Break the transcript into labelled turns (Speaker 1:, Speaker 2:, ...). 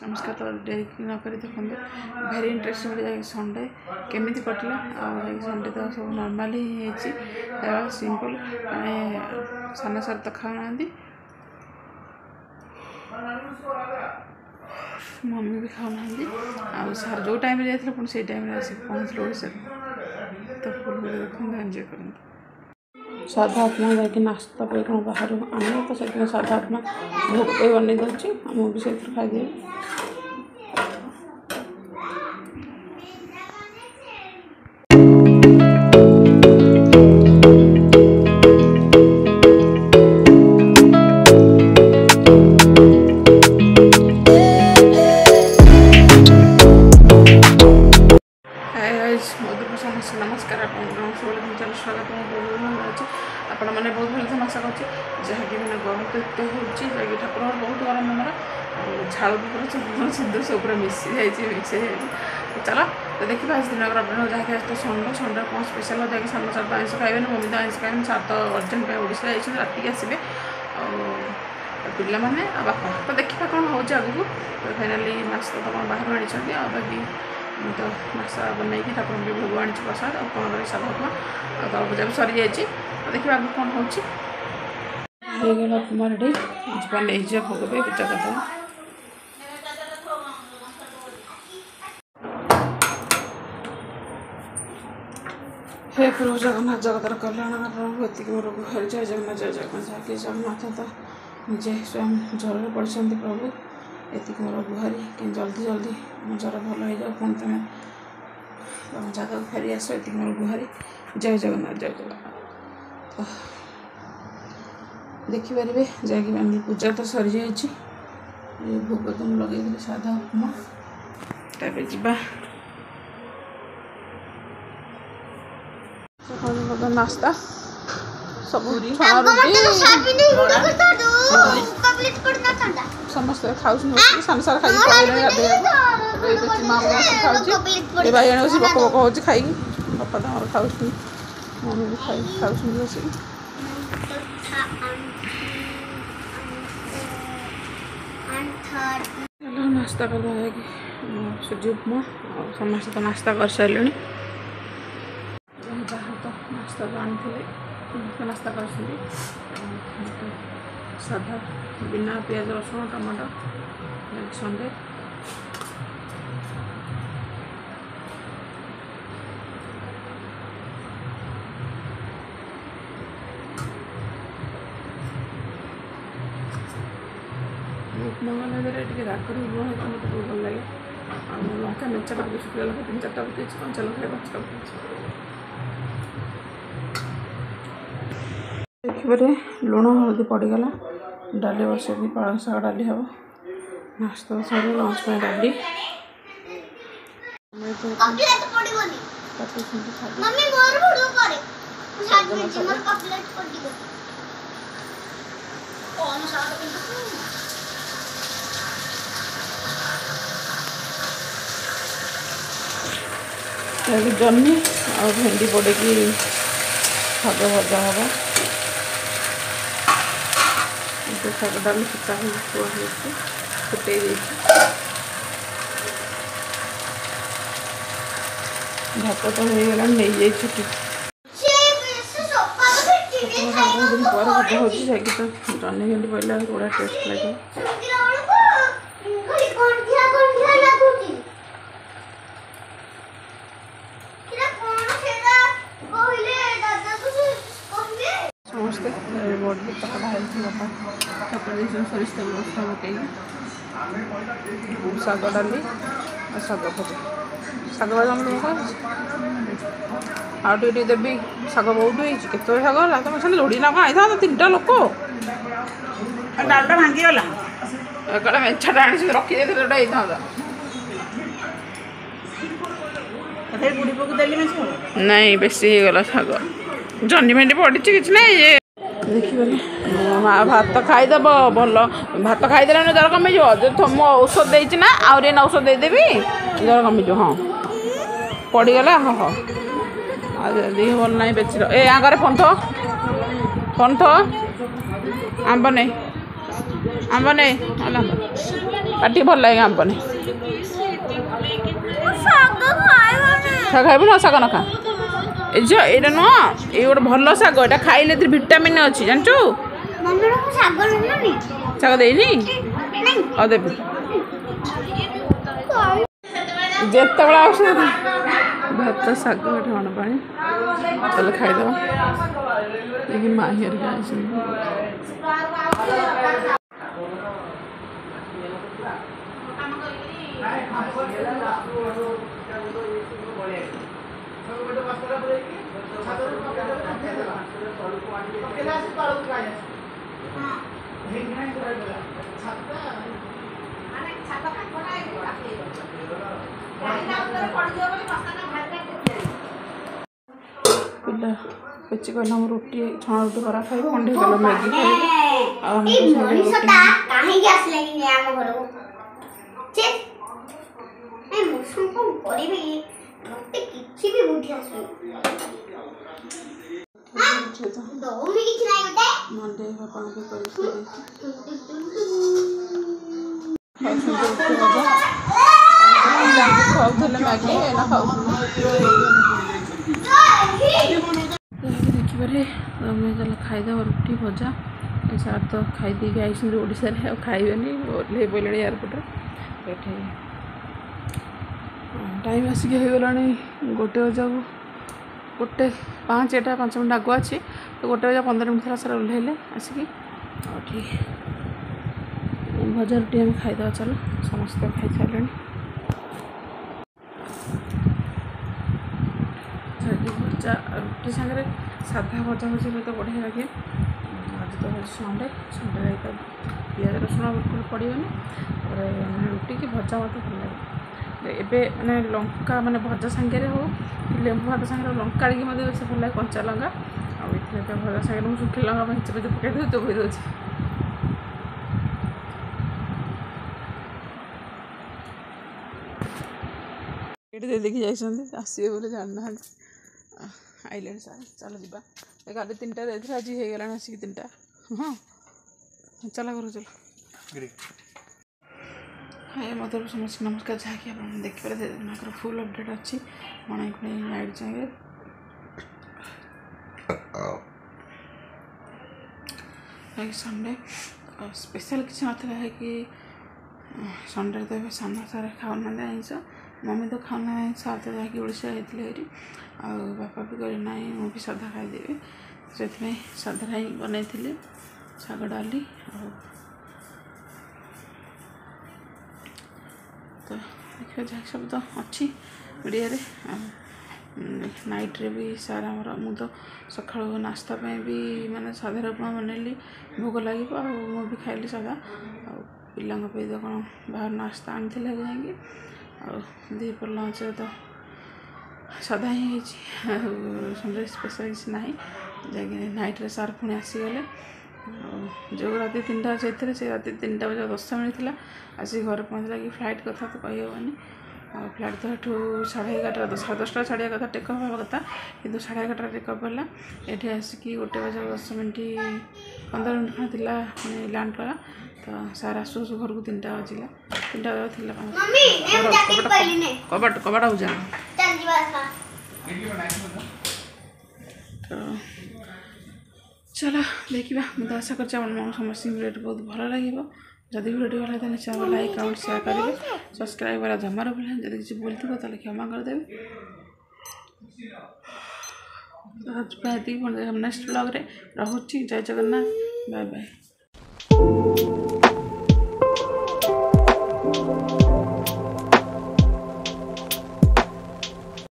Speaker 1: नमस्कार तो डेरी नक देखते भेरी इंटरेस्टिंग जाए संडे केमी कटला संडे तो सब नॉर्मल ही सिंपल मैंने साना सार तो खाऊना मम्मी भी खाऊना सार जो टाइम जाते पुणी से टाइम पहुँचल ओडिशा तो फुल देखते एंजॉय कर साधा उपमा जाकि नास्ता पे कौन बाहर आने तो से साधा उपमा भोग पे बन दूसरी मुझे खाई नमस्कार स्वागत आपण मैंने बहुत भल आशा कर जहाँकि मैंने गरम तो एत हो ठाकुर बहुत गरम हमारा झाड़ पूरा सिंदूर सब पूरा मिक्स जाए चलो तो देखिए आज दिन जहाँकि आज तो संडे संडे कौन स्पेशल जैसे सामने सार तो आइस खाइबे मम्मी तो आइस खाइबे सार तो अर्जेंट ओडिशा जाइए रात आसबे पिला मैंने बापा तो देखा कौन हो आगू तो फाइनाली माछ तो कौन बाहर आनी बाकी तो मासा बनई ठाकुर भी भोग आनी प्रसाद और कौन कर साधा उपमा और पूजा भी सरी जाइए तो देखिए आगे कौन होगा उपमा रेडी नहीं जा भोग पे पूजा करदे हे प्रभु जगन्नाथ जगतर कल्याण प्रभु एति मोर गुहार जय जगन्नाथ जहाँकि जगन्नाथ तो निजे स्वयं ज्वर पड़ते प्रभु एति मोर गुहारी कि जल्दी जल्दी मो ज्वर भल हो जाओ पुणी तुम जगह फेरी आस एति मोर गुहारी जय जगन्नाथ तो देखिपारे जैकि पूजा तो सरी जाइए भोग तो मुझे लगे साधा उपमा तापर जा नास्ता सब समस्त खाऊ सान सार खाई माँ खाऊँ भाई आने बस बक बक हो खाई बापा तो खाऊ मम्मी भी खाऊ बस नास्ता कर सूजी उपमा और समस्त तो नास्ता कर सारे जहाँ तो नास्ता तो आनी नास्ता कर साधा बिना प्याज रसुण टमाटो संडे उपमा टे राग कर मत बहुत भल लगे लंका मेचा पकड़ शुक्ला लंका 3-4टा पकड़ कंचा लंका 5टा पकड़ देखिए लुण हल्दी पड़गला डाली बसे पालंग शाग डाली हम नास्ता सब लंच में डाली जन्नी और भेंडी पड़े कि शाग भजा हम शाग डाली फुटा फुटे भात तो हो गला नहीं जाए छुट्टी दिन पर भजा हो तो जन्नी भेंडी पड़े बड़ा टेस्ट लगे समस्ते बोर्ड भी पकड़ा है सरिष तेल मसला पकई शाग डाली और शाग भजा शाग भजा आउ टे देवी शाग बहुत होते शाग तुम से लोड़ी ना कौन आई था 3टा लोक डालटा भांगीगला कड़े मेछाटा आनी रखी दे नहीं बेसी गला शाग जन्नी भेंडी पड़ी कि नहीं देखिए माँ भात खाईदेव भल भात खाईदे ज्वर कमिज मो औषध देना ना आउरी औषध देदेवी ज्वर कमिज हाँ पड़गला हाँ हाँ देह भल ना बेचर ए आगे फोन थो आंब नहीं पाटी भल लगे आंपनी ଶାଗ ଖାଇବୁ ନା ଶାଗ ନ ଖା ଏ ଝିଅ ଏଇଟା ନୁହଁ ଏଇ ଗୋଟେ ଭଲ ଶାଗ ଏଇଟା ଖାଇଲେ ଏଥିରେ ଭିଟାମିନ୍ ଅଛି ଜାଣିଛୁ ଶାଗ ଦେଇନି ଆଉ ଦେବି ଯେତେବେଳେ ଆସୁଛନ୍ତି ଭାତ ଶାଗ ଏଠି ଅଣ ପାଣି ଚାଲ ଖାଇଦେବା ଦେଖି ମାହି ହେରିକା ଆଇଛନ୍ତି पिला पेची कहला हम रोटी छणा रोटी करा खाइबो अंडे कहला मैगी खाइबो आ हम मनीषता काहे गैस लगी ने हम घर को छे ए मुसुम को करिबे मते किछि भी बुद्धि आसु दो मी किछि नाही होते मंडे पापा के करि खाउथले मैगी एना देखिए मैं चल खाईदेव रुटी भजा सार तो खाई आई ओडिशा खाइबेनि ओल्हे पड़े एयरपोर्ट टाइम आसिक होगा गोटे बजा गोटे 5 मिनट आगुआ अच्छी तो 1:15 थी सारा ओल्हे आसिक भजा रुटी आम खाईदे चलो समस्त खाई सारे भजा रुटी सागर साधा भजा भजी तो बढ़िया लगे आज तो संडे तो पियाज रसुण बिल्कुल पड़ोनी रुटी की भजा मत भल लगे एबे मैंने लंका मैंने भजा सांगे हो लेंबू भात सांगे लंका आड़िकी मत बेस भल लगे कंचा लंका आते भजा सांगे मुझे शुखी लंका मेचे मेचे पकई दे चोबई दूसरी ये देखी जाइए आसवे बोले जानना आइले सारे चल जा काली 3टा देते आज होगा आसिक 3टा हाँ चल घर चल हाय मतलब समस्त नमस्कार जहाँकि आप देखिए फुल अपडेट अच्छी मणि खुणी नाइट जाए संडे स्पेशल किसी नाला है कि संडे तो सान सारे खाऊना आइंस मम्मी तो खाऊना आइंस तो जाकि ओडिशा जाती बापा भी कहे ना मुझे साधा खाईदेवी से साधा ही बनई शाग डाली तो देखिए जहाँ सब तो अच्छी वीडियो नाइट रे भी सारा आमर मु तो सका नास्ता भी माने साधार उपमा बनैली भोग लगे भी खाइली साधा पिला तो कौन बाहर नास्ता आनी जाएंगे दीपर लंच तो साधा ही संडे स्पेशल किसी ना नाइट रे सार पुणी आसीगले जो राति 3टा से राति 3टा बजे 10 मिनट आसिक घर पहुँचला कि फ्लाइट कथा तो कहीहबनी फ्लाइट तो एठू 11:30 10:30 साढ़े कथा टेकअप हवा कथा किंतु 11:30 टेकअप है ये आसिक 1:10 मिनट 15 मिनट खा लैंड कला तो सार आसु आसु घर को 3टा बजला 3टा बजे कबाट कबाट हो जाए तो चलो देखा मुझे आशा कर समस्त वीडियो बहुत भल लगे जदि वीडियो भल लगे चैनल लाइक कमेंट शेयर करेंगे सब्सक्राइब वाला जमार भूलें जब किसी भूल थी तो क्षमा करदेवे नेक्स्ट ब्लॉग रे रोची जय जगन्नाथ बाय बाय।